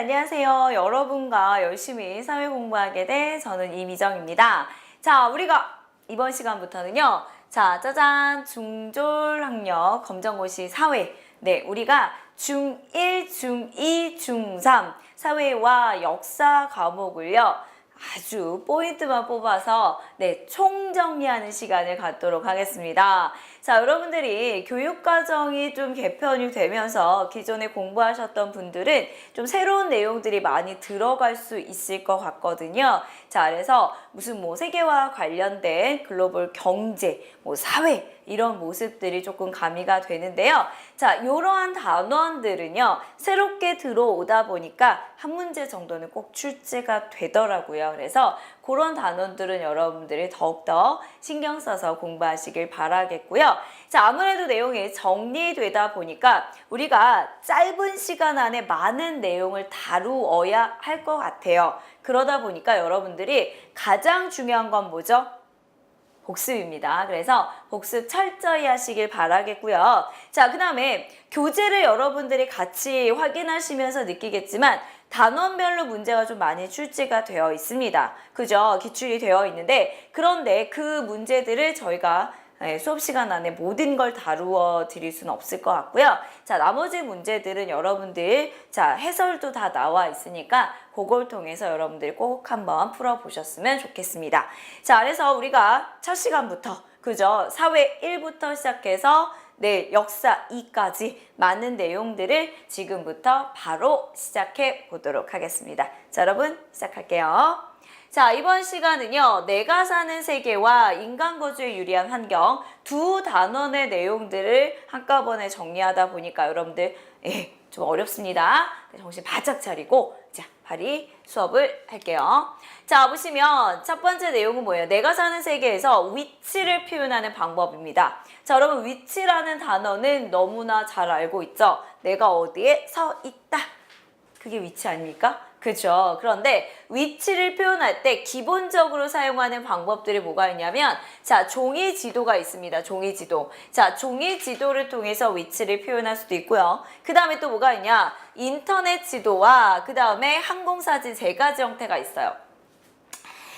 안녕하세요. 여러분과 열심히 사회 공부하게 된 저는 이미정입니다. 자, 우리가 이번 시간부터는요. 자, 짜잔! 중졸학력 검정고시 사회. 네, 우리가 중1, 중2, 중3 사회와 역사 과목을요. 아주 포인트만 뽑아서 총정리하는 시간을 갖도록 하겠습니다. 자, 여러분들이 교육과정이 좀 개편이 되면서 기존에 공부하셨던 분들은 좀 새로운 내용들이 많이 들어갈 수 있을 것 같거든요. 자, 그래서 무슨 세계와 관련된 글로벌 경제, 사회 이런 모습들이 조금 가미가 되는데요. 자, 이러한 단원들은요. 새롭게 들어오다 보니까 한 문제 정도는 꼭 출제가 되더라고요. 그래서 그런 단원들은 여러분들이 더욱더 신경 써서 공부하시길 바라겠고요. 자, 아무래도 내용이 정리되다 보니까 우리가 짧은 시간 안에 많은 내용을 다루어야 할 것 같아요. 그러다 보니까 여러분들이 가장 중요한 건 뭐죠? 복습입니다. 그래서 복습 철저히 하시길 바라겠고요. 자, 그 다음에 교재를 여러분들이 같이 확인하시면서 느끼겠지만 단원별로 문제가 좀 많이 출제가 되어 있습니다. 그죠? 기출이 되어 있는데 그런데 그 문제들을 저희가 수업 시간 안에 모든 걸 다루어 드릴 수는 없을 것 같고요. 자, 나머지 문제들은 여러분들 해설도 다 나와 있으니까 그걸 통해서 여러분들이 꼭 한번 풀어보셨으면 좋겠습니다. 자, 그래서 우리가 첫 시간부터 그죠? 사회 1부터 시작해서 역사 2까지 많은 내용들을 지금부터 바로 시작해 보도록 하겠습니다. 자, 여러분 시작할게요. 자, 이번 시간은요. 내가 사는 세계와 인간 거주에 유리한 환경 두 단원의 내용들을 한꺼번에 정리하다 보니까 여러분들 좀 어렵습니다. 정신 바짝 차리고 자, 바로 수업을 할게요. 자, 보시면 첫 번째 내용은 뭐예요? 내가 사는 세계에서 위치를 표현하는 방법입니다. 자, 여러분 위치라는 단어는 너무나 잘 알고 있죠? 내가 어디에 서 있다. 그게 위치 아닙니까? 그죠? 그런데 위치를 표현할 때 기본적으로 사용하는 방법들이 뭐가 있냐면 자, 종이 지도가 있습니다. 종이 지도. 자, 종이 지도를 통해서 위치를 표현할 수도 있고요. 그 다음에 또 뭐가 있냐? 인터넷 지도와 그 다음에 항공사진 세 가지 형태가 있어요.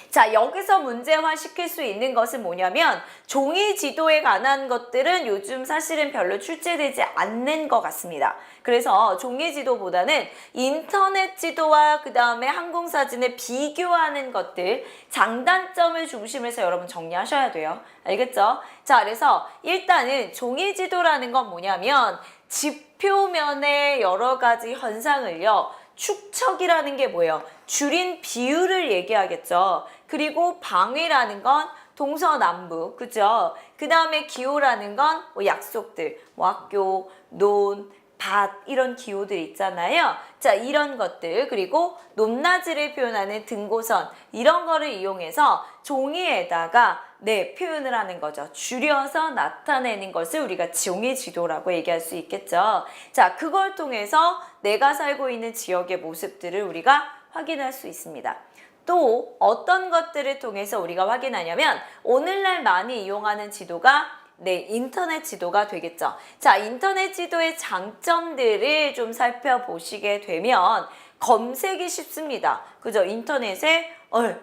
자, 여기서 문제화 시킬 수 있는 것은 뭐냐면 종이 지도에 관한 것들은 요즘 사실은 별로 출제되지 않는 것 같습니다. 그래서 종이 지도보다는 인터넷 지도와 그 다음에 항공사진을 비교하는 것들, 장단점을 중심으로 해서 여러분 정리하셔야 돼요. 알겠죠? 자, 그래서 일단은 종이 지도라는 건 뭐냐면 지표면의 여러 가지 현상을요. 축척이라는 게 뭐예요? 줄인 비율을 얘기하겠죠. 그리고 방위라는 건 동서남북, 그죠? 그 다음에 기호라는 건 약속들, 학교, 논, 밭 이런 기호들 있잖아요. 자, 이런 것들 그리고 높낮이를 표현하는 등고선 이런 거를 이용해서 종이에다가 표현을 하는 거죠. 줄여서 나타내는 것을 우리가 종이 지도라고 얘기할 수 있겠죠. 자, 그걸 통해서 내가 살고 있는 지역의 모습들을 우리가 확인할 수 있습니다. 또 어떤 것들을 통해서 우리가 확인하냐면 오늘날 많이 이용하는 지도가 인터넷 지도가 되겠죠. 자, 인터넷 지도의 장점들을 좀 살펴보시게 되면 검색이 쉽습니다. 그죠? 인터넷에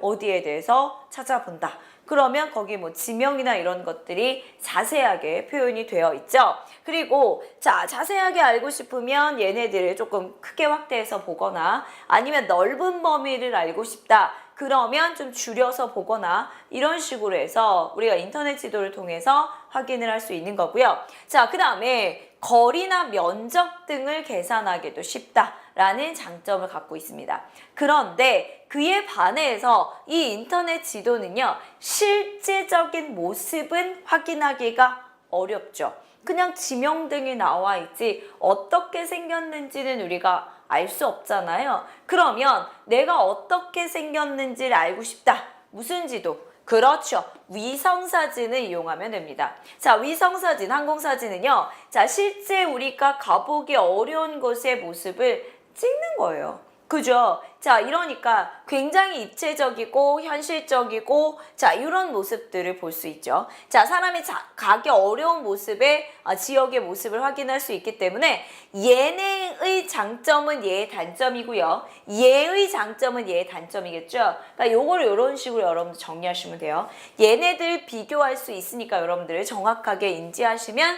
어디에 대해서 찾아본다. 그러면 거기 지명이나 이런 것들이 자세하게 표현이 되어 있죠. 그리고 자, 자세하게 알고 싶으면 얘네들을 조금 크게 확대해서 보거나 아니면 넓은 범위를 알고 싶다. 그러면 좀 줄여서 보거나 이런 식으로 해서 우리가 인터넷 지도를 통해서 확인을 할 수 있는 거고요. 자, 그 다음에 거리나 면적 등을 계산하기도 쉽다라는 장점을 갖고 있습니다. 그런데 그에 반해서 이 인터넷 지도는요. 실제적인 모습은 확인하기가 어렵죠. 그냥 지명등이 나와 있지 어떻게 생겼는지는 우리가 알 수 없잖아요. 그러면 내가 어떻게 생겼는지를 알고 싶다. 무슨 지도? 그렇죠. 위성사진을 이용하면 됩니다. 자, 위성사진, 항공사진은요. 자, 실제 우리가 가보기 어려운 곳의 모습을 찍는 거예요. 그죠? 자, 이러니까 굉장히 입체적이고 현실적이고 자, 이런 모습들을 볼 수 있죠. 자, 사람이 가기 어려운 모습의 지역의 모습을 확인할 수 있기 때문에 얘네의 장점은 얘의 단점이고요. 얘의 장점은 얘의 단점이겠죠. 그러니까 요거를 이런 식으로 여러분들 정리하시면 돼요. 얘네들 비교할 수 있으니까 여러분들 정확하게 인지하시면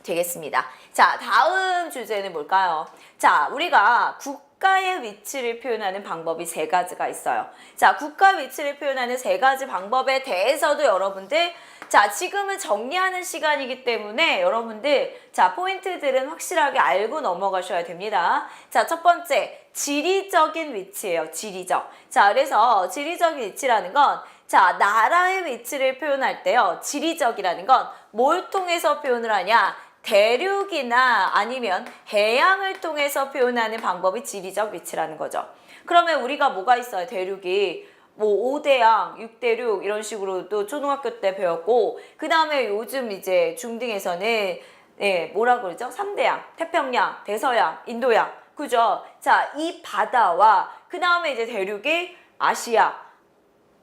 되겠습니다. 자, 다음 주제는 뭘까요? 자, 우리가 국가의 위치를 표현하는 방법이 세 가지가 있어요. 자, 국가 위치를 표현하는 세 가지 방법에 대해서도 여러분들 자, 지금은 정리하는 시간이기 때문에 여러분들 자, 포인트들은 확실하게 알고 넘어가셔야 됩니다. 자, 첫 번째, 지리적인 위치예요. 지리적. 자, 그래서 지리적인 위치라는 건 자, 나라의 위치를 표현할 때요. 지리적이라는 건 뭘 통해서 표현을 하냐? 대륙이나 아니면 해양을 통해서 표현하는 방법이 지리적 위치라는 거죠. 그러면 우리가 뭐가 있어요? 대륙이 뭐 5대양, 6대륙 이런 식으로도 초등학교 때 배웠고 그 다음에 요즘 이제 중등에서는 뭐라 그러죠? 3대양, 태평양, 대서양, 인도양 그죠? 자, 이 바다와 그 다음에 이제 대륙이 아시아,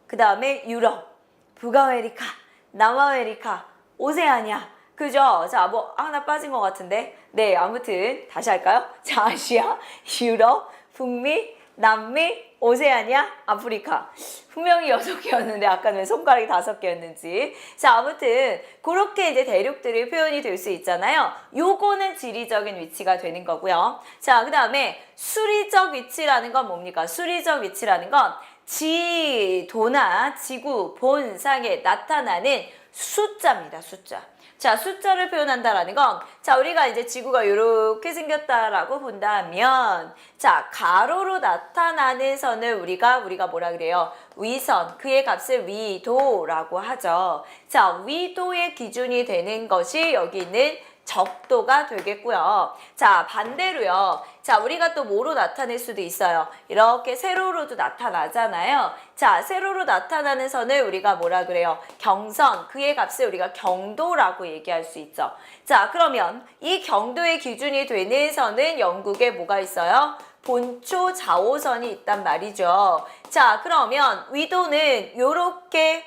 그 다음에 유럽, 북아메리카, 남아메리카, 오세아니아 그죠? 자, 뭐 하나 빠진 것 같은데 네, 아무튼 다시 할까요? 자, 아시아, 유럽, 북미, 남미, 오세아니아, 아프리카 분명히 6개였는데 아까는 왜 손가락이 5개였는지 자, 아무튼 그렇게 이제 대륙들이 표현이 될 수 있잖아요. 요거는 지리적인 위치가 되는 거고요. 자, 그 다음에 수리적 위치라는 건 뭡니까? 수리적 위치라는 건 지도나 지구 본상에 나타나는 숫자입니다. 숫자. 자, 숫자를 표현한다라는 건, 자, 우리가 이제 지구가 이렇게 생겼다라고 본다면, 자, 가로로 나타나는 선을 우리가 뭐라 그래요? 위선, 그의 값을 위도라고 하죠. 자, 위도의 기준이 되는 것이 여기 있는 적도가 되겠고요. 자, 반대로요. 자, 우리가 또 뭐로 나타낼 수도 있어요. 이렇게 세로로도 나타나잖아요. 자, 세로로 나타나는 선을 우리가 뭐라 그래요? 경선, 그의 값을 우리가 경도라고 얘기할 수 있죠. 자, 그러면 이 경도의 기준이 되는 선은 영국에 뭐가 있어요? 본초 좌호선이 있단 말이죠. 자, 그러면 위도는 요렇게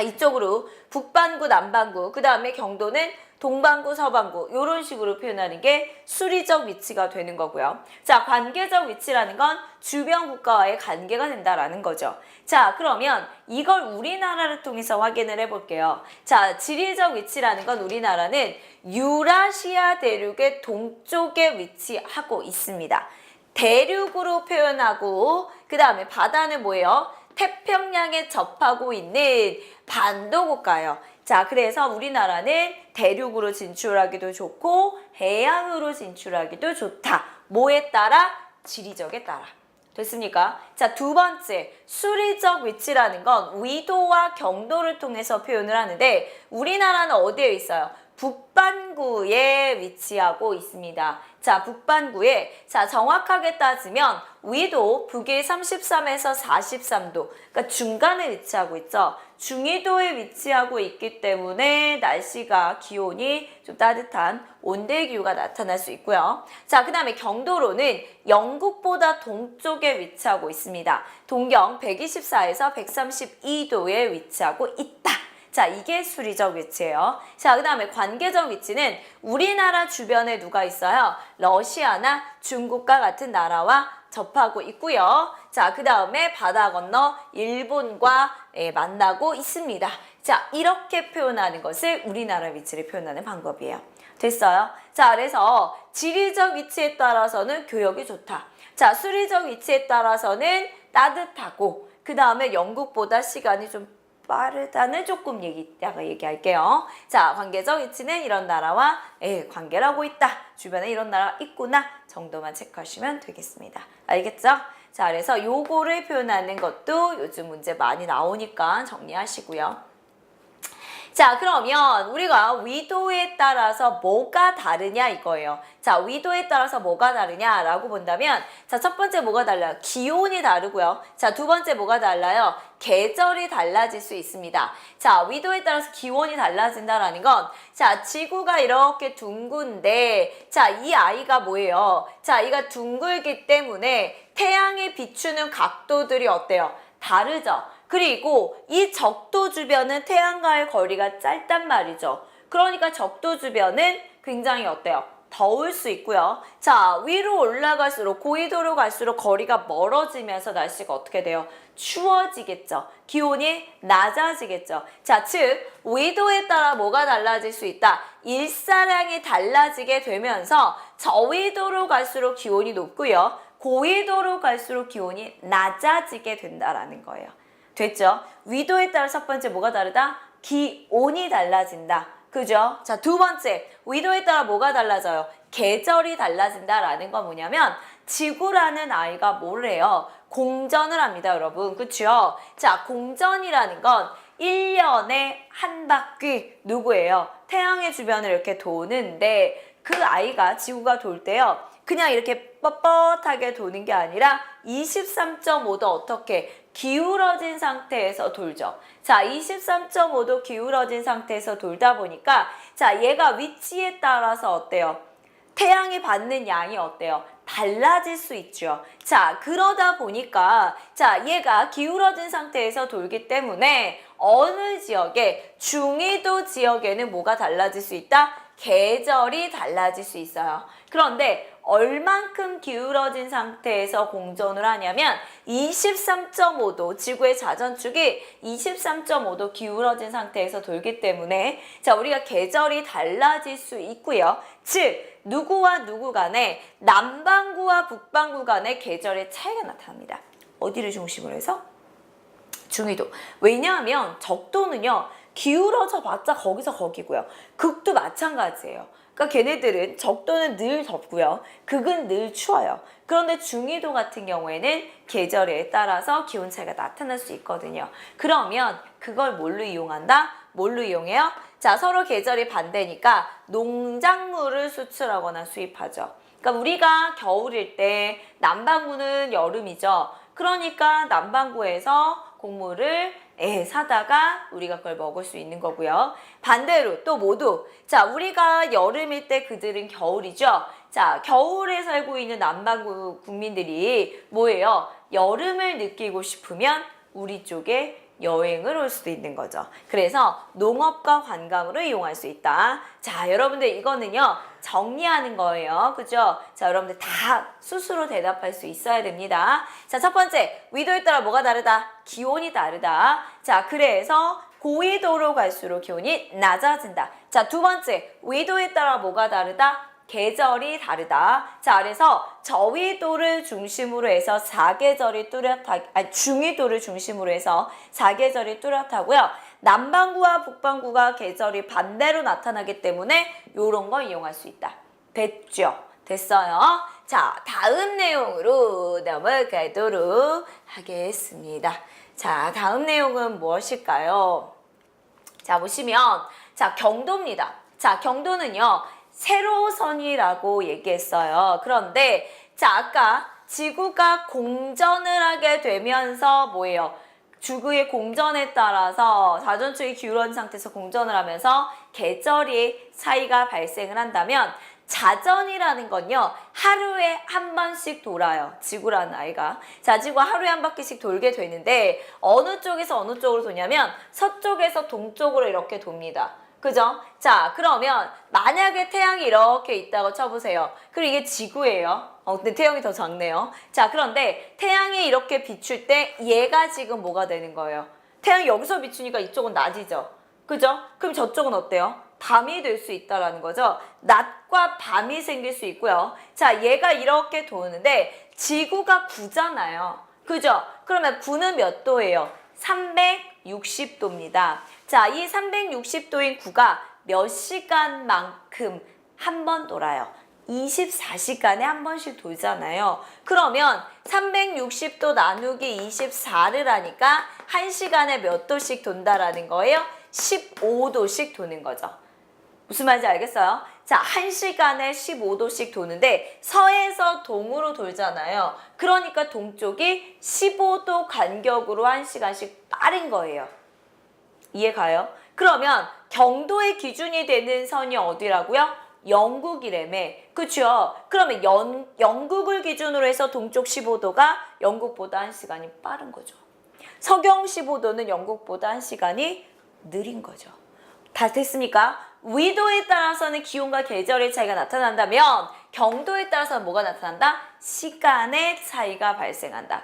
이쪽으로 북반구, 남반구, 그 다음에 경도는 동반구, 서반구 이런 식으로 표현하는 게 수리적 위치가 되는 거고요. 자, 관계적 위치라는 건 주변 국가와의 관계가 된다라는 거죠. 자, 그러면 이걸 우리나라를 통해서 확인을 해볼게요. 자, 지리적 위치라는 건 우리나라는 유라시아 대륙의 동쪽에 위치하고 있습니다. 대륙으로 표현하고 그 다음에 바다는 뭐예요? 태평양에 접하고 있는 반도국가예요. 자, 그래서 우리나라는 대륙으로 진출하기도 좋고 해양으로 진출하기도 좋다. 뭐에 따라? 지리적에 따라. 됐습니까? 자, 두 번째, 수리적 위치라는 건 위도와 경도를 통해서 표현을 하는데 우리나라는 어디에 있어요? 북반구에 위치하고 있습니다. 자, 북반구에 자 정확하게 따지면 위도 북緯 33에서 43도 그러니까 중간에 위치하고 있죠. 중위도에 위치하고 있기 때문에 날씨가 기온이 좀 따뜻한 온대기후가 나타날 수 있고요. 자, 그 다음에 경도로는 영국보다 동쪽에 위치하고 있습니다. 동경 124에서 132도에 위치하고 있다. 자, 이게 수리적 위치예요. 자, 그 다음에 관계적 위치는 우리나라 주변에 누가 있어요? 러시아나 중국과 같은 나라와 접하고 있고요. 자, 그 다음에 바다 건너 일본과 만나고 있습니다. 자, 이렇게 표현하는 것을 우리나라 위치를 표현하는 방법이에요. 됐어요? 자, 그래서 지리적 위치에 따라서는 교역이 좋다. 자, 수리적 위치에 따라서는 따뜻하고 그 다음에 영국보다 시간이 좀 빠르다는 조금 이따가 얘기할게요. 자, 관계적 위치는 이런 나라와 관계를 하고 있다. 주변에 이런 나라가 있구나 정도만 체크하시면 되겠습니다. 알겠죠? 자, 그래서 요거를 표현하는 것도 요즘 문제 많이 나오니까 정리하시고요. 자, 그러면 우리가 위도에 따라서 뭐가 다르냐 이거예요. 자, 위도에 따라서 뭐가 다르냐라고 본다면 자, 첫 번째 뭐가 달라요? 기온이 다르고요. 자, 두 번째 뭐가 달라요? 계절이 달라질 수 있습니다. 자, 위도에 따라서 기온이 달라진다라는 건 자, 지구가 이렇게 둥근데 자, 이 아이가 뭐예요? 자, 이가 둥글기 때문에 태양이 비추는 각도들이 어때요? 다르죠? 그리고 이 적도 주변은 태양과의 거리가 짧단 말이죠. 그러니까 적도 주변은 굉장히 어때요? 더울 수 있고요. 자, 위로 올라갈수록 고緯도로 갈수록 거리가 멀어지면서 날씨가 어떻게 돼요? 추워지겠죠. 기온이 낮아지겠죠. 자, 즉 위도에 따라 뭐가 달라질 수 있다? 일사량이 달라지게 되면서 저위도로 갈수록 기온이 높고요. 고緯도로 갈수록 기온이 낮아지게 된다라는 거예요. 됐죠? 위도에 따라 첫 번째 뭐가 다르다? 기온이 달라진다. 그죠? 자, 두 번째, 위도에 따라 뭐가 달라져요? 계절이 달라진다라는 건 뭐냐면 지구라는 아이가 뭘 해요? 공전을 합니다, 여러분. 그쵸? 자, 공전이라는 건 1년에 한 바퀴 누구예요? 태양의 주변을 이렇게 도는데 그 아이가 지구가 돌 때요. 그냥 이렇게 뻣뻣하게 도는 게 아니라 23.5도 어떻게 기울어진 상태에서 돌죠. 자, 23.5도 기울어진 상태에서 돌다 보니까 자, 얘가 위치에 따라서 어때요? 태양이 받는 양이 어때요? 달라질 수 있죠. 자, 그러다 보니까 자, 얘가 기울어진 상태에서 돌기 때문에 어느 지역에 중위도 지역에는 뭐가 달라질 수 있다? 계절이 달라질 수 있어요. 그런데 얼만큼 기울어진 상태에서 공전을 하냐면 23.5도 지구의 자전축이 23.5도 기울어진 상태에서 돌기 때문에 자, 우리가 계절이 달라질 수 있고요. 즉 누구와 누구 간에 남반구와 북반구 간의 계절의 차이가 나타납니다. 어디를 중심으로 해서? 중위도. 왜냐하면 적도는요. 기울어져 봤자 거기서 거기고요. 극도 마찬가지예요. 그러니까 걔네들은 적도는 늘 덥고요. 극은 늘 추워요. 그런데 중위도 같은 경우에는 계절에 따라서 기온 차이가 나타날 수 있거든요. 그러면 그걸 뭘로 이용한다? 뭘로 이용해요? 자, 서로 계절이 반대니까 농작물을 수출하거나 수입하죠. 그러니까 우리가 겨울일 때 남반구는 여름이죠. 그러니까 남반구에서 곡물을 사다가 우리가 그걸 먹을 수 있는 거고요. 반대로 또 모두 자, 우리가 여름일 때 그들은 겨울이죠. 자, 겨울에 살고 있는 남반구 국민들이 뭐예요? 여름을 느끼고 싶으면 우리 쪽에 여행을 올 수도 있는 거죠. 그래서 농업과 관광으로 이용할 수 있다. 자, 여러분들 이거는요. 정리하는 거예요. 그죠? 자, 여러분들 다 스스로 대답할 수 있어야 됩니다. 자, 첫 번째, 위도에 따라 뭐가 다르다? 기온이 다르다. 자, 그래서 고緯도로 갈수록 기온이 낮아진다. 자, 두 번째, 위도에 따라 뭐가 다르다? 계절이 다르다. 자, 그래서 저위도를 중심으로 해서 사계절이 뚜렷하게, 중위도를 중심으로 해서 사계절이 뚜렷하고요. 남반구와 북반구가 계절이 반대로 나타나기 때문에 이런 거 이용할 수 있다. 됐죠? 됐어요? 자, 다음 내용으로 넘어가도록 하겠습니다. 자, 다음 내용은 무엇일까요? 자, 보시면 자, 경도입니다. 자, 경도는요. 세로선이라고 얘기했어요. 그런데 자, 아까 지구가 공전을 하게 되면서 뭐예요? 지구의 공전에 따라서 자전축이 기울어진 상태에서 공전을 하면서 계절이 차이가 발생을 한다면 자전이라는 건요. 하루에 한 번씩 돌아요. 지구라는 아이가. 자, 지구가 하루에 한 바퀴씩 돌게 되는데 어느 쪽에서 어느 쪽으로 도냐면 서쪽에서 동쪽으로 이렇게 돕니다. 그죠? 자, 그러면 만약에 태양이 이렇게 있다고 쳐보세요. 그리고 이게 지구예요. 근데 태양이 더 작네요. 자, 그런데 태양이 이렇게 비출 때 얘가 지금 뭐가 되는 거예요? 태양이 여기서 비추니까 이쪽은 낮이죠. 그죠? 그럼 저쪽은 어때요? 밤이 될 수 있다라는 거죠. 낮과 밤이 생길 수 있고요. 자, 얘가 이렇게 도는데 지구가 9잖아요. 그죠? 그러면 9는 몇 도예요? 360도입니다. 자, 이 360도인 9가 몇 시간만큼 한 번 돌아요? 24시간에 한 번씩 돌잖아요. 그러면 360도 나누기 24를 하니까 1시간에 몇 도씩 돈다라는 거예요? 15도씩 도는 거죠. 무슨 말인지 알겠어요? 자, 1시간에 15도씩 도는데 서에서 동으로 돌잖아요. 그러니까 동쪽이 15도 간격으로 1시간씩 빠른 거예요. 이해가요? 그러면 경도의 기준이 되는 선이 어디라고요? 영국이래매. 그쵸? 그러면 영국을 기준으로 해서 동쪽 15도가 영국보다 1시간이 빠른 거죠. 서경 15도는 영국보다 1시간이 느린 거죠. 다 됐습니까? 위도에 따라서는 기온과 계절의 차이가 나타난다면 경도에 따라서는 뭐가 나타난다? 시간의 차이가 발생한다.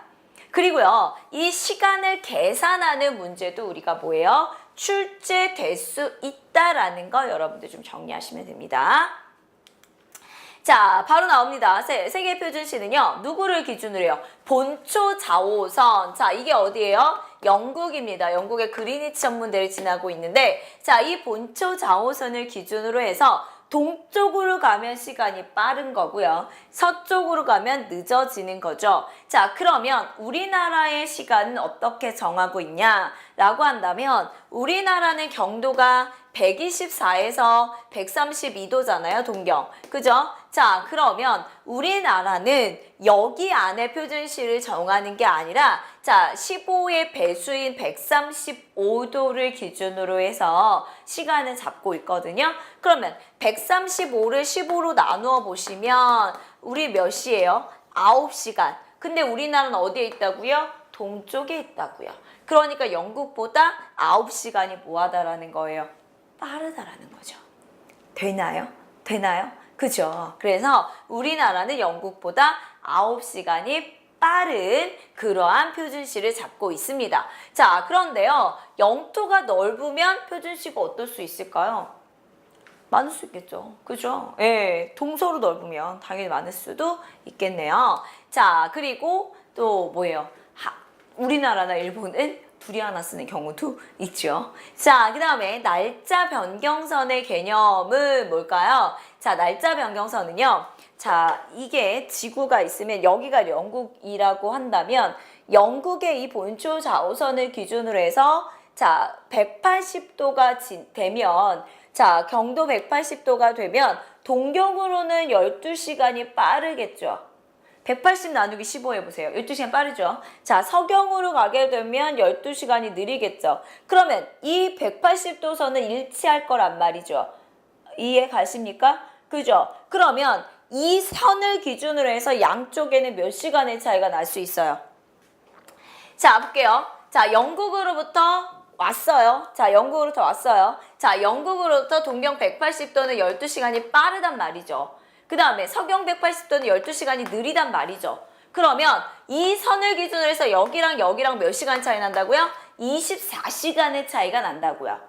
그리고요, 이 시간을 계산하는 문제도 우리가 뭐예요? 출제될 수 있다라는 거 여러분들 좀 정리하시면 됩니다. 자, 바로 나옵니다. 세계 표준시는요, 누구를 기준으로 해요? 본초 좌우선. 자, 이게 어디예요? 영국입니다. 영국의 그리니치 천문대를 지나고 있는데, 자, 이 본초 좌우선을 기준으로 해서 동쪽으로 가면 시간이 빠른 거고요. 서쪽으로 가면 늦어지는 거죠. 자, 그러면 우리나라의 시간은 어떻게 정하고 있냐라고 한다면 우리나라는 경도가 124에서 132도잖아요, 동경. 그죠? 자, 그러면 우리나라는 여기 안에 표준시를 정하는 게 아니라 자, 15의 배수인 135도를 기준으로 해서 시간을 잡고 있거든요. 그러면 135를 15로 나누어 보시면 우리 몇 시예요? 9시간. 근데 우리나라는 어디에 있다고요? 동쪽에 있다고요. 그러니까 영국보다 9시간이 뭐하다라는 거예요? 빠르다라는 거죠. 되나요? 되나요? 그죠? 그래서 우리나라는 영국보다 9시간이 빠른 그러한 표준시를 잡고 있습니다. 자, 그런데요. 영토가 넓으면 표준시가 어떨 수 있을까요? 많을 수 있겠죠. 그죠? 예, 동서로 넓으면 당연히 많을 수도 있겠네요. 자, 그리고 또 뭐예요? 우리나라나 일본은 둘이 하나 쓰는 경우도 있죠. 자, 그 다음에 날짜 변경선의 개념은 뭘까요? 자, 날짜 변경선은요. 자, 이게 지구가 있으면 여기가 영국이라고 한다면 영국의 이 본초 좌우선을 기준으로 해서 자, 180도가 되면 자, 경도 180도가 되면 동경으로는 12시간이 빠르겠죠. 180 나누기 15 해보세요. 12시간 빠르죠? 자, 서경으로 가게 되면 12시간이 느리겠죠? 그러면 이 180도 선은 일치할 거란 말이죠. 이해 가십니까? 그죠? 그러면 이 선을 기준으로 해서 양쪽에는 몇 시간의 차이가 날 수 있어요? 자, 볼게요. 자, 영국으로부터 왔어요. 자, 영국으로부터 왔어요. 자, 영국으로부터 동경 180도는 12시간이 빠르단 말이죠. 그 다음에 서경 180도는 12시간이 느리단 말이죠. 그러면 이 선을 기준으로 해서 여기랑 여기랑 몇 시간 차이 난다고요? 24시간의 차이가 난다고요.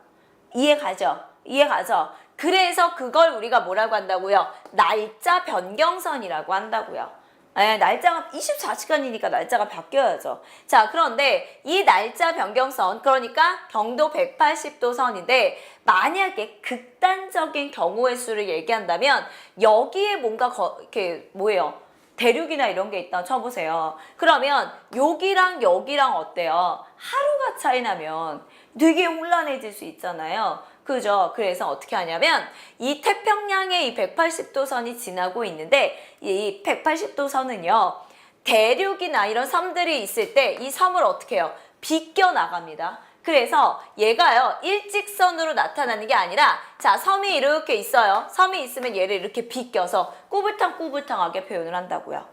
이해가죠? 이해가죠? 그래서 그걸 우리가 뭐라고 한다고요? 날짜 변경선이라고 한다고요. 네, 날짜가 24시간이니까 날짜가 바뀌어야죠. 자, 그런데 이 날짜 변경선, 그러니까 경도 180도 선인데 만약에 극단적인 경우의 수를 얘기한다면 여기에 뭔가 이렇게 뭐예요? 대륙이나 이런 게 있다 쳐보세요. 그러면 여기랑 여기랑 어때요? 하루가 차이 나면 되게 혼란해질 수 있잖아요. 그죠? 그래서 어떻게 하냐면 이 태평양의 이 180도 선이 지나고 있는데 이 180도 선은요. 대륙이나 이런 섬들이 있을 때 이 섬을 어떻게 해요? 비껴 나갑니다. 그래서 얘가요. 일직선으로 나타나는 게 아니라 자, 섬이 이렇게 있어요. 섬이 있으면 얘를 이렇게 비껴서 꾸불탕꾸불탕하게 표현을 한다고요.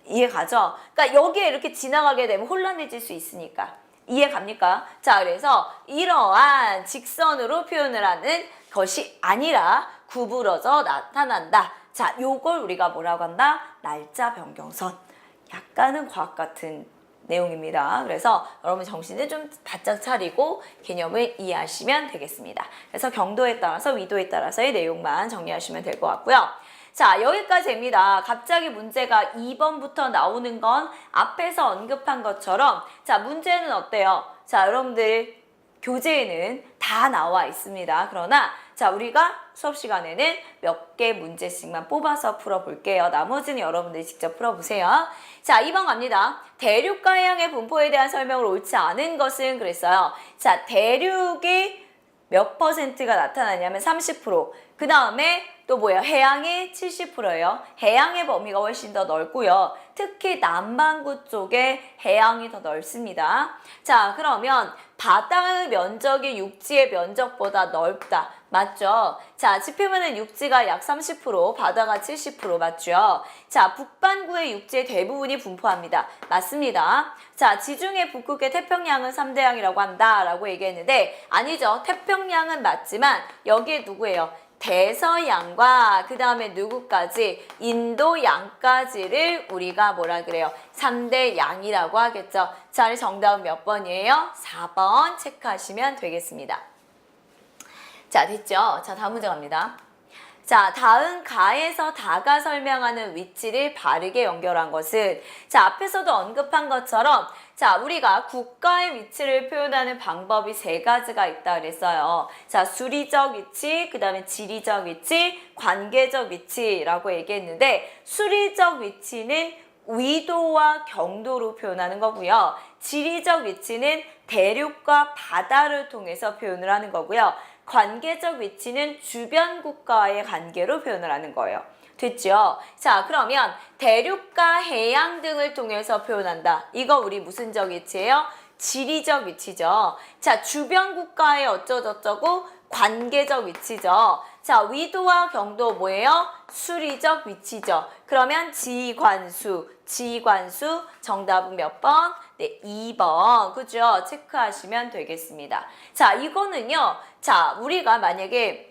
이해 가죠? 그러니까 여기에 이렇게 지나가게 되면 혼란해질 수 있으니까. 이해 갑니까? 자, 그래서 이러한 직선으로 표현을 하는 것이 아니라 구부러져 나타난다. 자, 요걸 우리가 뭐라고 한다? 날짜 변경선. 약간은 과학 같은 내용입니다. 그래서 여러분 정신을 좀 바짝 차리고 개념을 이해하시면 되겠습니다. 그래서 경도에 따라서 위도에 따라서의 내용만 정리하시면 될 것 같고요. 자, 여기까지입니다. 갑자기 문제가 2번부터 나오는 건 앞에서 언급한 것처럼 자, 문제는 어때요? 자, 여러분들 교재에는 다 나와 있습니다. 그러나 자, 우리가 수업 시간에는 몇 개 문제씩만 뽑아서 풀어볼게요. 나머지는 여러분들이 직접 풀어보세요. 자, 2번 갑니다. 대륙과 해양의 분포에 대한 설명을 옳지 않은 것은 그랬어요. 자, 대륙이 몇 퍼센트가 나타나냐면 30%. 그 다음에 또 뭐예요? 해양이 70%예요. 해양의 범위가 훨씬 더 넓고요. 특히 남반구 쪽에 해양이 더 넓습니다. 자, 그러면 바다의 면적이 육지의 면적보다 넓다. 맞죠? 자, 지표면은 육지가 약 30%, 바다가 70% 맞죠? 자, 북반구의 육지의 대부분이 분포합니다. 맞습니다. 자, 지중해 북극의 태평양은 3대양이라고 한다라고 얘기했는데 아니죠. 태평양은 맞지만 여기에 누구예요? 대서양과 그 다음에 누구까지? 인도양까지를 우리가 뭐라 그래요? 3대 양이라고 하겠죠. 자, 정답은 몇 번이에요? 4번 체크하시면 되겠습니다. 자, 됐죠? 자, 다음 문제 갑니다. 자, 다음 가에서 다가 설명하는 위치를 바르게 연결한 것은 자, 앞에서도 언급한 것처럼 자, 우리가 국가의 위치를 표현하는 방법이 세 가지가 있다 그랬어요. 자, 수리적 위치, 그 다음에 지리적 위치, 관계적 위치라고 얘기했는데 수리적 위치는 위도와 경도로 표현하는 거고요. 지리적 위치는 대륙과 바다를 통해서 표현을 하는 거고요. 관계적 위치는 주변 국가와의 관계로 표현을 하는 거예요. 됐죠? 자, 그러면 대륙과 해양 등을 통해서 표현한다. 이거 우리 무슨 적 위치예요? 지리적 위치죠. 자, 주변 국가의 어쩌저쩌고 관계적 위치죠. 자, 위도와 경도 뭐예요? 수리적 위치죠. 그러면 지관수 정답은 몇 번? 네, 2번. 그죠? 체크하시면 되겠습니다. 자, 이거는요. 자, 우리가 만약에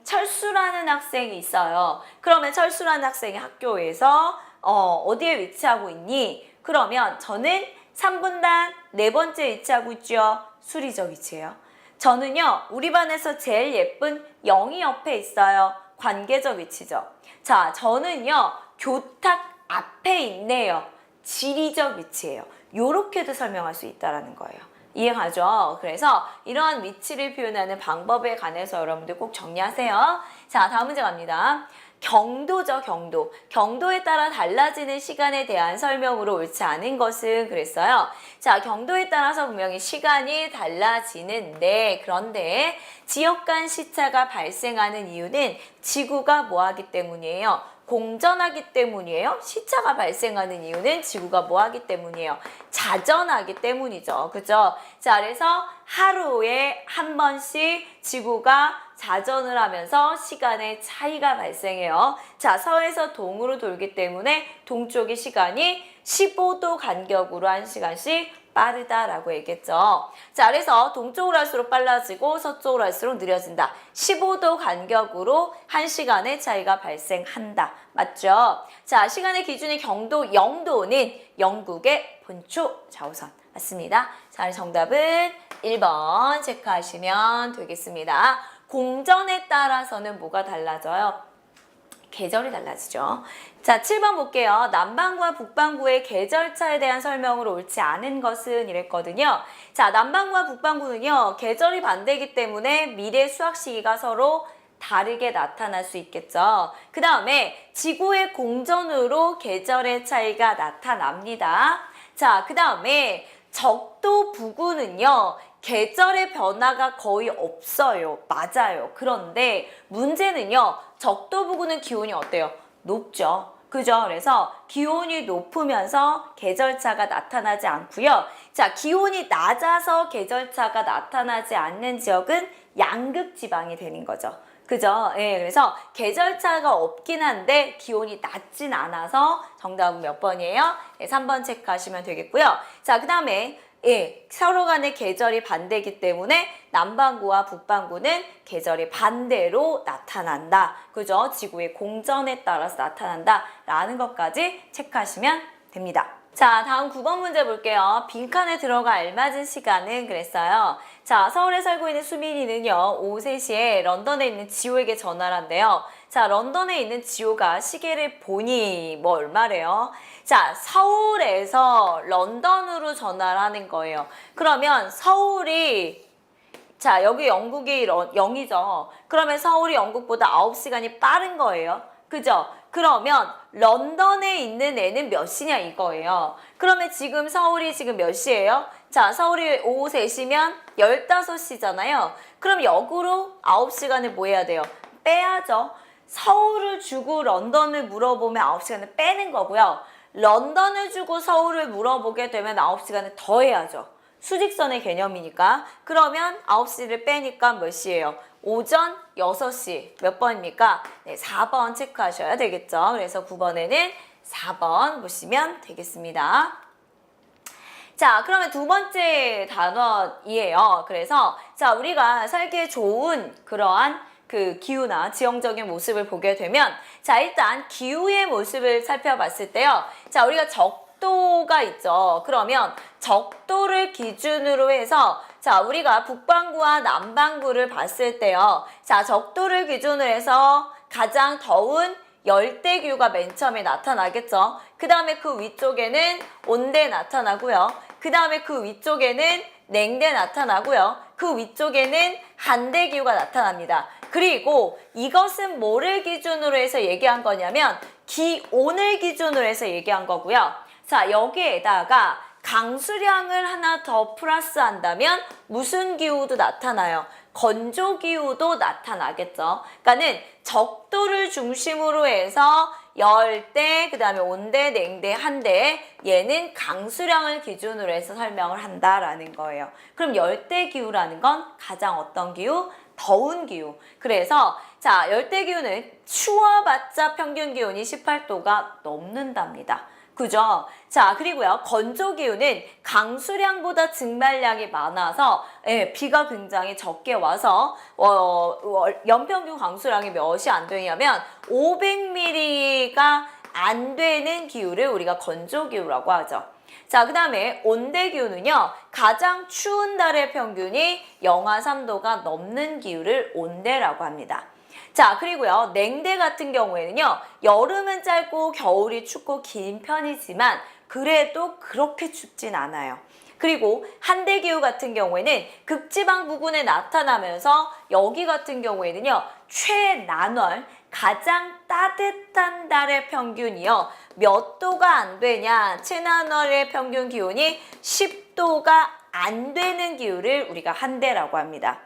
철수라는 학생이 있어요. 그러면 철수라는 학생이 학교에서 어디에 위치하고 있니? 그러면 저는 3분단 4번째 위치하고 있죠. 수리적 위치예요. 저는요. 우리 반에서 제일 예쁜 영희 옆에 있어요. 관계적 위치죠. 자, 저는요. 교탁 앞에 있네요. 지리적 위치예요. 요렇게도 설명할 수 있다는 거예요. 이해가죠? 그래서 이러한 위치를 표현하는 방법에 관해서 여러분들 꼭 정리하세요. 자, 다음 문제 갑니다. 경도죠, 경도. 경도에 따라 달라지는 시간에 대한 설명으로 옳지 않은 것은 그랬어요. 자, 경도에 따라서 분명히 시간이 달라지는데 그런데 지역 간 시차가 발생하는 이유는 지구가 뭐하기 때문이에요? 공전하기 때문이에요. 시차가 발생하는 이유는 지구가 뭐하기 때문이에요? 자전하기 때문이죠. 그죠? 자, 그래서 하루에 한 번씩 지구가 자전을 하면서 시간의 차이가 발생해요. 자, 서에서 동으로 돌기 때문에 동쪽의 시간이 15도 간격으로 1시간씩 빠르다라고 얘기했죠. 자, 그래서 동쪽으로 할수록 빨라지고 서쪽으로 할수록 느려진다. 15도 간격으로 1시간의 차이가 발생한다. 맞죠? 자, 시간의 기준이 경도 0도는 영국의 본초 좌우선. 맞습니다. 자, 정답은 1번 체크하시면 되겠습니다. 공전에 따라서는 뭐가 달라져요? 계절이 달라지죠. 자, 7번 볼게요. 남반구와 북반구의 계절차에 대한 설명으로 옳지 않은 것은 이랬거든요. 자, 남반구와 북반구는요. 계절이 반대이기 때문에 미래 수학 시기가 서로 다르게 나타날 수 있겠죠. 그 다음에 지구의 공전으로 계절의 차이가 나타납니다. 자, 그 다음에 적도 북구는요. 계절의 변화가 거의 없어요. 맞아요. 그런데 문제는요. 적도 북구는 기온이 어때요? 높죠. 그죠? 그래서 기온이 높으면서 계절차가 나타나지 않고요. 자, 기온이 낮아서 계절차가 나타나지 않는 지역은 양극지방이 되는 거죠. 그죠? 예, 그래서 계절차가 없긴 한데 기온이 낮진 않아서 정답은 몇 번이에요? 네, 3번 체크하시면 되겠고요. 자, 그 다음에 예, 서로 간의 계절이 반대이기 때문에 남반구와 북반구는 계절이 반대로 나타난다. 그죠? 지구의 공전에 따라서 나타난다. 라는 것까지 체크하시면 됩니다. 자, 다음 9번 문제 볼게요. 빈칸에 들어가 알맞은 시간은 그랬어요. 자, 서울에 살고 있는 수민이는요. 오후 3시에 런던에 있는 지호에게 전화를 한대요. 자, 런던에 있는 지호가 시계를 보니 뭐 얼마래요? 자, 서울에서 런던으로 전화를 하는 거예요. 그러면 서울이 자, 여기 영국이 0이죠. 그러면 서울이 영국보다 9시간이 빠른 거예요. 그죠? 그러면 런던에 있는 애는 몇 시냐 이거예요. 그러면 지금 서울이 지금 몇 시예요? 자, 서울이 오후 3시면 15시잖아요. 그럼 역으로 9시간을 뭐 해야 돼요? 빼야죠. 서울을 주고 런던을 물어보면 9시간을 빼는 거고요. 런던을 주고 서울을 물어보게 되면 9시간을 더 해야죠. 수직선의 개념이니까. 그러면 9시를 빼니까 몇 시예요? 오전 6시. 몇 번입니까? 네, 4번 체크하셔야 되겠죠. 그래서 9번에는 4번 보시면 되겠습니다. 자, 그러면 두 번째 단원이에요. 그래서 자, 우리가 살기에 좋은 그러한 그 기후나 지형적인 모습을 보게 되면 자, 일단 기후의 모습을 살펴봤을 때요. 자, 우리가 적도가 있죠. 그러면 적도를 기준으로 해서 자, 우리가 북반구와 남반구를 봤을 때요. 자, 적도를 기준으로 해서 가장 더운 열대기후가 맨 처음에 나타나겠죠. 그 다음에 그 위쪽에는 온대 나타나고요. 그 다음에 그 위쪽에는 냉대 나타나고요. 그 위쪽에는 한대기후가 나타납니다. 그리고 이것은 뭐를 기준으로 해서 얘기한 거냐면 기온을 기준으로 해서 얘기한 거고요. 자, 여기에다가 강수량을 하나 더 플러스한다면 무슨 기후도 나타나요? 건조기후도 나타나겠죠. 그러니까는 적도를 중심으로 해서 열대, 그 다음에 온대, 냉대, 한대 얘는 강수량을 기준으로 해서 설명을 한다라는 거예요. 그럼 열대기후라는 건 가장 어떤 기후? 더운 기후. 그래서 자, 열대기후는 추워봤자 평균 기온이 18도가 넘는답니다. 그죠? 자, 그리고요. 건조기후는 강수량보다 증발량이 많아서 비가 굉장히 적게 와서 연평균 강수량이 몇이 안 되냐면 500mm가 안 되는 기후를 우리가 건조기후라고 하죠. 자, 그 다음에 온대기후는요. 가장 추운 달의 평균이 영하 3도가 넘는 기후를 온대라고 합니다. 자, 그리고요. 냉대 같은 경우에는요. 여름은 짧고 겨울이 춥고 긴 편이지만 그래도 그렇게 춥진 않아요. 그리고 한대기후 같은 경우에는 극지방 부근에 나타나면서 여기 같은 경우에는요. 최난월 가장 따뜻한 달의 평균이요. 몇 도가 안 되냐? 최난월의 평균 기온이 10도가 안 되는 기후를 우리가 한대라고 합니다.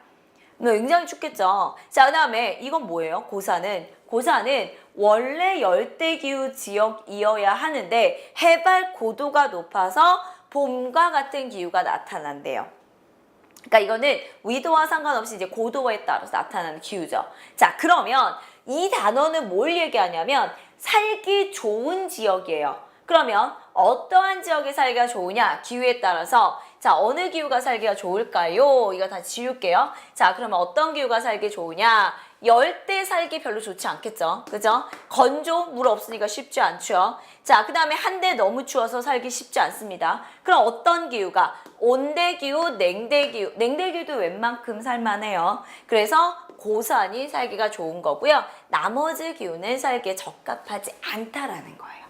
굉장히 춥겠죠. 자, 그 다음에 이건 뭐예요? 고사는 원래 열대기후 지역이어야 하는데 해발 고도가 높아서 봄과 같은 기후가 나타난대요. 그러니까 이거는 위도와 상관없이 이제 고도에 따라서 나타나는 기후죠. 자, 그러면 이 단어는 뭘 얘기하냐면 살기 좋은 지역이에요. 그러면 어떠한 지역에 살기가 좋으냐? 기후에 따라서 자, 어느 기후가 살기가 좋을까요? 이거 다 지울게요. 자, 그러면 어떤 기후가 살기 좋으냐? 열대 살기 별로 좋지 않겠죠? 그죠? 건조, 물 없으니까 쉽지 않죠? 자, 그 다음에 한대 너무 추워서 살기 쉽지 않습니다. 그럼 어떤 기후가? 온대기후, 냉대기후. 냉대기후도 웬만큼 살만해요. 그래서 고산이 살기가 좋은 거고요. 나머지 기후는 살기에 적합하지 않다라는 거예요.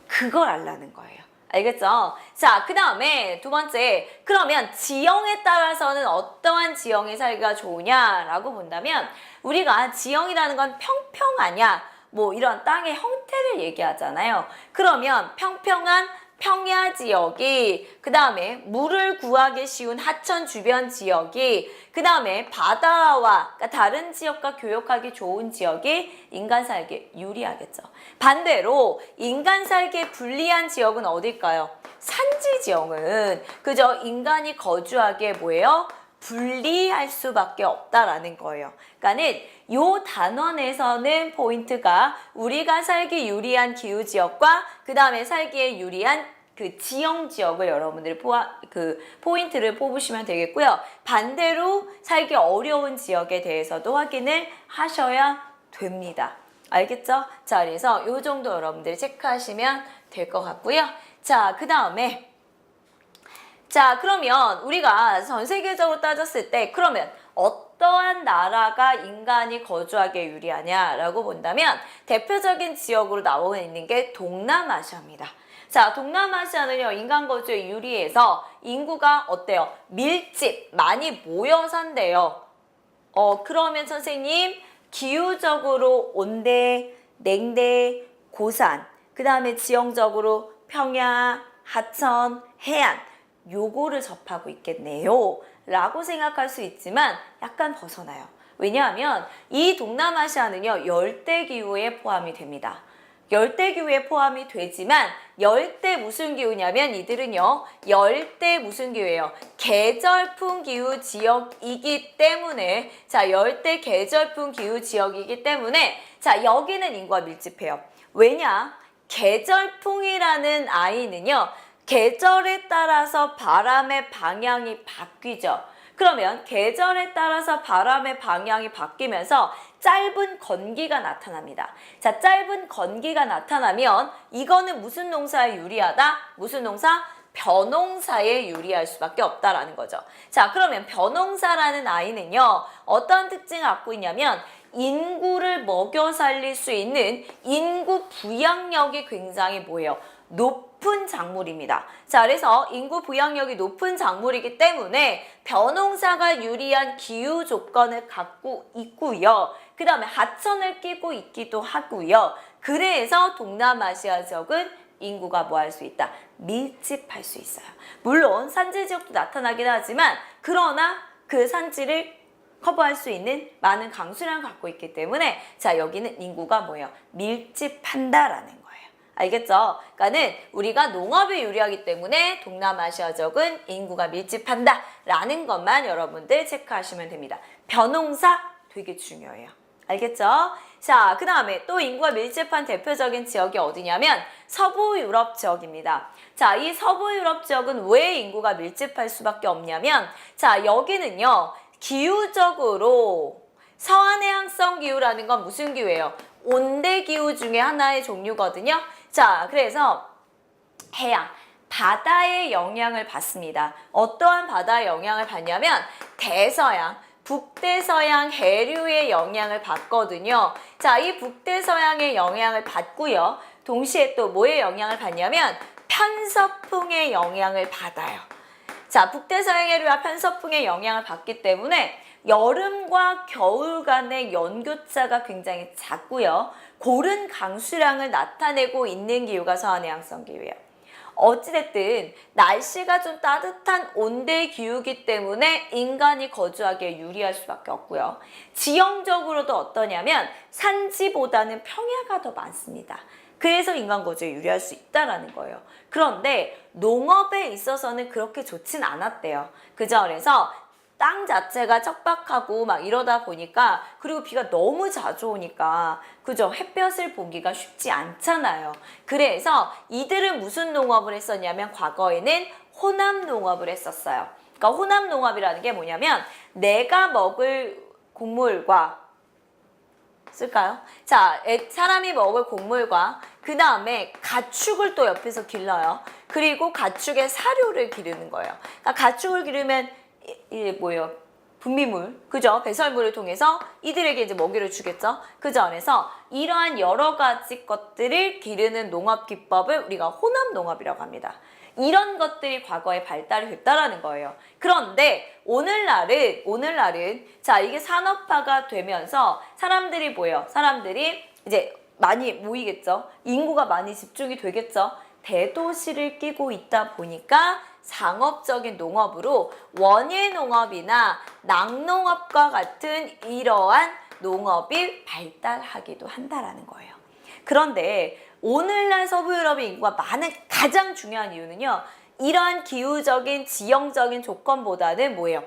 그걸 알라는 거예요. 알겠죠? 자, 그 다음에 두 번째, 그러면 지형에 따라서는 어떠한 지형이 살기가 좋으냐라고 본다면 우리가 지형이라는 건 평평하냐 뭐 이런 땅의 형태를 얘기하잖아요. 그러면 평평한 평야 지역이, 그 다음에 물을 구하기 쉬운 하천 주변 지역이, 그 다음에 바다와 그러니까 다른 지역과 교역하기 좋은 지역이 인간 살기에 유리하겠죠. 반대로 인간 살기에 불리한 지역은 어딜까요? 산지 지형은 그저 인간이 거주하기에 뭐예요? 분리할 수밖에 없다라는 거예요. 그러니까는 요 단원에서는 포인트가 우리가 살기 유리한 기후 지역과 그 다음에 살기에 유리한 그 지형 지역을 여러분들이 포인트를 뽑으시면 되겠고요. 반대로 살기 어려운 지역에 대해서도 확인을 하셔야 됩니다. 알겠죠? 자, 그래서 요 정도 여러분들이 체크하시면 될 것 같고요. 자, 그 다음에 자, 그러면 우리가 전 세계적으로 따졌을 때 그러면 어떠한 나라가 인간이 거주하기에 유리하냐라고 본다면 대표적인 지역으로 나오고 있는 게 동남아시아입니다. 자, 동남아시아는요, 인간 거주에 유리해서 인구가 어때요? 밀집, 많이 모여 산대요. 그러면 선생님, 기후적으로 온대, 냉대, 고산, 그 다음에 지형적으로 평야, 하천, 해안 요거를 접하고 있겠네요 라고 생각할 수 있지만 약간 벗어나요. 왜냐하면 이 동남아시아는요 열대기후에 포함이 됩니다. 열대기후에 포함이 되지만 열대 무슨 기후냐면 이들은요 열대 무슨 기후예요? 계절풍 기후 지역이기 때문에 자 열대 계절풍 기후 지역이기 때문에 자 여기는 인구가 밀집해요. 왜냐? 계절풍이라는 아이는요 계절에 따라서 바람의 방향이 바뀌죠. 그러면 계절에 따라서 바람의 방향이 바뀌면서 짧은 건기가 나타납니다. 자, 짧은 건기가 나타나면 이거는 무슨 농사에 유리하다? 무슨 농사? 벼농사에 유리할 수밖에 없다라는 거죠. 자, 그러면 벼농사라는 아이는요. 어떤 특징을 갖고 있냐면 인구를 먹여 살릴 수 있는 인구 부양력이 굉장히 뭐예요? 높은 작물입니다. 자, 그래서 인구 부양력이 높은 작물이기 때문에 벼농사가 유리한 기후 조건을 갖고 있고요. 그 다음에 하천을 끼고 있기도 하고요. 그래서 동남아시아 지역은 인구가 뭐 할 수 있다? 밀집할 수 있어요. 물론 산지 지역도 나타나긴 하지만 그러나 그 산지를 커버할 수 있는 많은 강수량을 갖고 있기 때문에 자 여기는 인구가 뭐예요? 밀집한다라는 거예요. 알겠죠? 그러니까는 우리가 농업에 유리하기 때문에 동남아시아 지역은 인구가 밀집한다라는 것만 여러분들 체크하시면 됩니다. 벼농사 되게 중요해요. 알겠죠? 자, 그 다음에 또 인구가 밀집한 대표적인 지역이 어디냐면 서부 유럽 지역입니다. 자, 이 서부 유럽 지역은 왜 인구가 밀집할 수밖에 없냐면 자, 여기는요. 기후적으로 서한해양성 기후라는 건 무슨 기후예요? 온대기후 중에 하나의 종류거든요. 자, 그래서 해양, 바다의 영향을 받습니다. 어떠한 바다의 영향을 받냐면 대서양, 북대서양 해류의 영향을 받거든요. 자, 이 북대서양의 영향을 받고요. 동시에 또 뭐의 영향을 받냐면 편서풍의 영향을 받아요. 자, 북대서양 해류와 편서풍의 영향을 받기 때문에 여름과 겨울 간의 연교차가 굉장히 작고요. 고른 강수량을 나타내고 있는 기후가 서한해양성 기후예요. 어찌됐든 날씨가 좀 따뜻한 온대 기후이기 때문에 인간이 거주하기에 유리할 수밖에 없고요. 지형적으로도 어떠냐면 산지보다는 평야가 더 많습니다. 그래서 인간 거주에 유리할 수 있다는 거예요. 그런데 농업에 있어서는 그렇게 좋진 않았대요. 그죠? 그래서 땅 자체가 척박하고 막 이러다 보니까 그리고 비가 너무 자주 오니까 그죠? 햇볕을 보기가 쉽지 않잖아요. 그래서 이들은 무슨 농업을 했었냐면 과거에는 혼합 농업을 했었어요. 그러니까 혼합 농업이라는 게 뭐냐면 내가 먹을 곡물과 쓸까요? 자, 사람이 먹을 곡물과 그 다음에 가축을 또 옆에서 길러요. 그리고 가축의 사료를 기르는 거예요. 그러니까 가축을 기르면 이게 뭐예요? 분비물, 그죠? 배설물을 통해서 이들에게 이제 먹이를 주겠죠? 그죠? 그래서 이러한 여러 가지 것들을 기르는 농업 기법을 우리가 혼합 농업이라고 합니다. 이런 것들이 과거에 발달이 됐다라는 거예요. 그런데 오늘날은 자, 이게 산업화가 되면서 사람들이 뭐예요? 사람들이 이제 많이 모이겠죠? 인구가 많이 집중이 되겠죠? 대도시를 끼고 있다 보니까 상업적인 농업으로 원예 농업이나 낙농업과 같은 이러한 농업이 발달하기도 한다라는 거예요. 그런데 오늘날 서부 유럽의 인구가 많은 가장 중요한 이유는요. 이러한 기후적인 지형적인 조건보다는 뭐예요?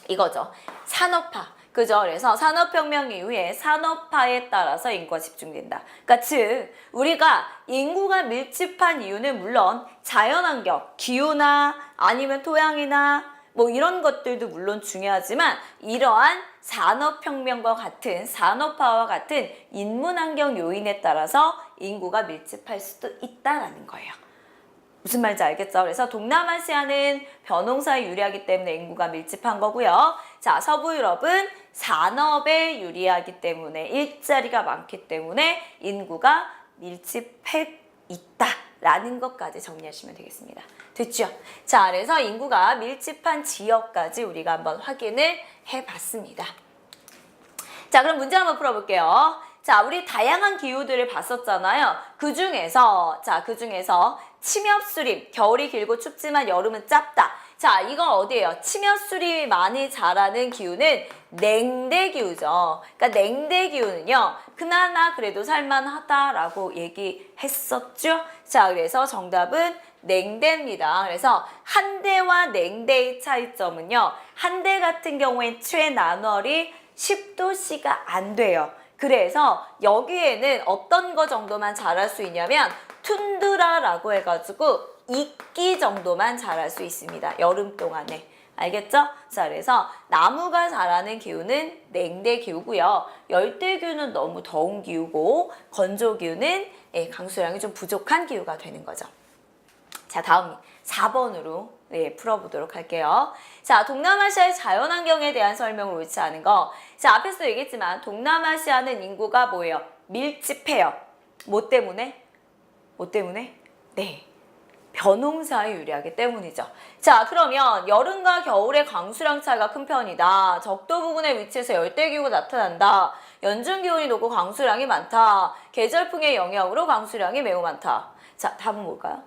이거죠. 산업화. 그죠? 그래서 산업혁명 이후에 산업화에 따라서 인구가 집중된다. 그러니까 즉 우리가 인구가 밀집한 이유는 물론 자연환경, 기후나 아니면 토양이나 뭐 이런 것들도 물론 중요하지만 이러한 산업혁명과 같은 산업화와 같은 인문환경 요인에 따라서 인구가 밀집할 수도 있다는 거예요. 무슨 말인지 알겠죠? 그래서 동남아시아는 벼농사에 유리하기 때문에 인구가 밀집한 거고요. 자, 서부 유럽은 산업에 유리하기 때문에 일자리가 많기 때문에 인구가 밀집해 있다라는 것까지 정리하시면 되겠습니다. 됐죠? 자, 그래서 인구가 밀집한 지역까지 우리가 한번 확인을 해봤습니다. 자, 그럼 문제 한번 풀어볼게요. 자, 우리 다양한 기후들을 봤었잖아요. 그 중에서 침엽수림, 겨울이 길고 춥지만 여름은 짧다. 자, 이거 어디예요? 침엽수림이 많이 자라는 기후는 냉대기후죠. 그러니까 냉대기후는요, 그나마 그래도 살만하다라고 얘기했었죠. 자, 그래서 정답은 냉대입니다. 그래서 한대와 냉대의 차이점은요, 한대 같은 경우엔 최난월이 10도씨가 안 돼요. 그래서 여기에는 어떤 거 정도만 자랄 수 있냐면 툰드라라고 해가지고 이끼 정도만 자랄 수 있습니다. 여름 동안에. 알겠죠? 자, 그래서 나무가 자라는 기후는 냉대 기후고요. 열대 기후는 너무 더운 기후고 건조 기후는 강수량이 좀 부족한 기후가 되는 거죠. 자, 다음 4번으로 풀어보도록 할게요. 자, 동남아시아의 자연환경에 대한 설명을 옳지 않은 거. 자, 앞에서 얘기했지만 동남아시아는 인구가 뭐예요? 밀집해요. 뭐 때문에? 네. 벼농사에 유리하기 때문이죠. 자, 그러면 여름과 겨울의 강수량 차이가 큰 편이다. 적도 부근에 위치해서 열대기후가 나타난다. 연중 기온이 높고 강수량이 많다. 계절풍의 영향으로 강수량이 매우 많다. 자, 답은 뭘까요?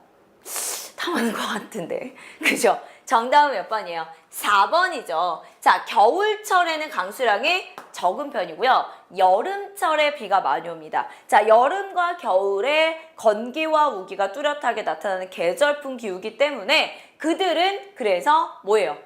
다 맞는 것 같은데. 그죠? 정답은 몇 번이에요? 4번이죠. 자, 겨울철에는 강수량이 적은 편이고요. 여름철에 비가 많이 옵니다. 자, 여름과 겨울에 건기와 우기가 뚜렷하게 나타나는 계절풍 기후이기 때문에 그들은 그래서 뭐예요?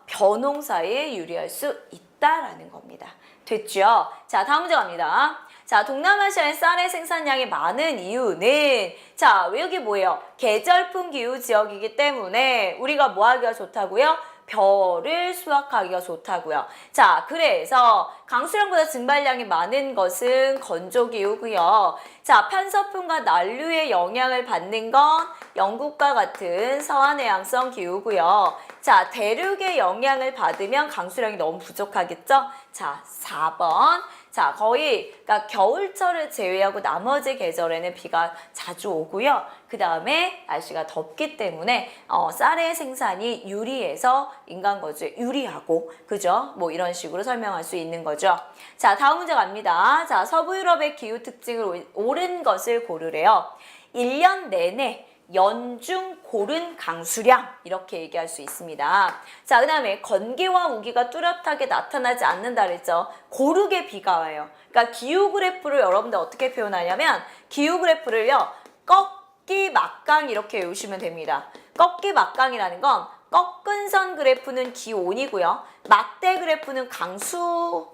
벼농사에 유리할 수 있다라는 겁니다. 됐죠? 자, 다음 문제 갑니다. 자, 동남아시아의 쌀의 생산량이 많은 이유는 자, 여기 뭐예요? 계절풍 기후 지역이기 때문에 우리가 뭐 하기가 좋다고요? 벼를 수확하기가 좋다고요. 자, 그래서 강수량보다 증발량이 많은 것은 건조기후고요. 자, 편서풍과 난류의 영향을 받는 건 영국과 같은 서한해양성 기후고요. 자, 대륙의 영향을 받으면 강수량이 너무 부족하겠죠? 자, 4번. 자, 거의 그러니까 겨울철을 제외하고 나머지 계절에는 비가 자주 오고요. 그 다음에 날씨가 덥기 때문에 쌀의 생산이 유리해서 인간 거주에 유리하고, 그죠? 뭐 이런 식으로 설명할 수 있는 거죠. 자, 다음 문제 갑니다. 자, 서부 유럽의 기후 특징을 옳은 것을 고르래요. 1년 내내 연중 고른 강수량 이렇게 얘기할 수 있습니다. 자, 그 다음에 건기와 우기가 뚜렷하게 나타나지 않는다 그랬죠. 고르게 비가 와요. 그러니까 기후 그래프를 여러분들 어떻게 표현하냐면 기후 그래프를요, 꺾기 막강 이렇게 외우시면 됩니다. 꺾기 막강이라는 건 꺾은 선 그래프는 기온이고요. 막대 그래프는 강수량이죠.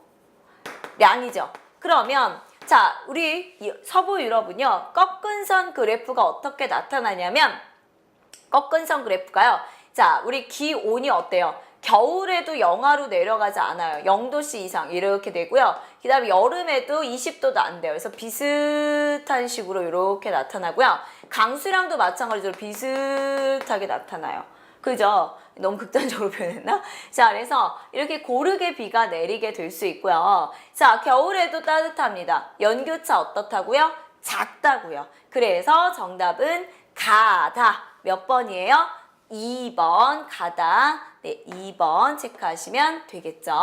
그러면 자, 우리 서부 유럽은요, 꺾은 선 그래프가 어떻게 나타나냐면, 꺾은 선 그래프가요, 자, 우리 기온이 어때요? 겨울에도 영하로 내려가지 않아요. 0도씨 이상 이렇게 되고요. 그 다음에 여름에도 20도도 안 돼요. 그래서 비슷한 식으로 이렇게 나타나고요. 강수량도 마찬가지로 비슷하게 나타나요. 그죠? 너무 극단적으로 표현했나? 자, 그래서 이렇게 고르게 비가 내리게 될 수 있고요. 자, 겨울에도 따뜻합니다. 연교차 어떻다고요? 작다고요. 그래서 정답은 가다. 몇 번이에요? 2번 가다. 네, 2번 체크하시면 되겠죠.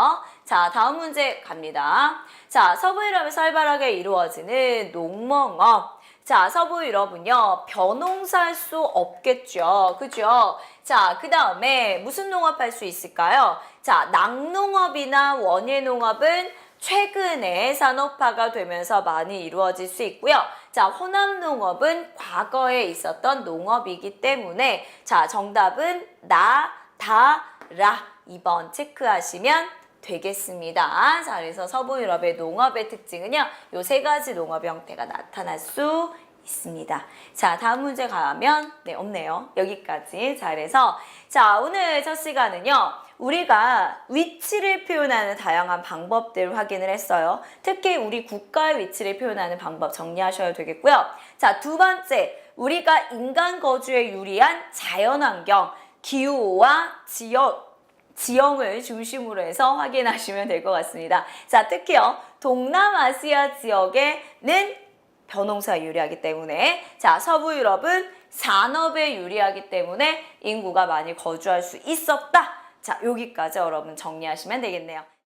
자, 다음 문제 갑니다. 자, 서부 유럽에 활발하게 이루어지는 농농업. 자, 서부 유럽은요, 벼농사할 수 없겠죠. 그죠? 자, 그 다음에 무슨 농업 할 수 있을까요? 자, 낙농업이나 원예농업은 최근에 산업화가 되면서 많이 이루어질 수 있고요. 자, 혼합농업은 과거에 있었던 농업이기 때문에 자, 정답은 나, 다, 라 2번 체크하시면 되겠습니다. 자, 그래서 서부 유럽의 농업의 특징은요, 요 세 가지 농업 형태가 나타날 수 있습니다. 자, 다음 문제 가면 네, 없네요. 여기까지. 자, 그래서 자, 오늘 첫 시간은요, 우리가 위치를 표현하는 다양한 방법들을 확인을 했어요. 특히 우리 국가의 위치를 표현하는 방법 정리하셔야 되겠고요. 자, 두 번째, 우리가 인간 거주에 유리한 자연환경, 기후와 지형을 중심으로 해서 확인하시면 될 것 같습니다. 자, 특히요, 동남아시아 지역에는 벼농사에 유리하기 때문에, 자, 서부 유럽은 산업에 유리하기 때문에 인구가 많이 거주할 수 있었다. 자, 여기까지 여러분 정리하시면 되겠네요.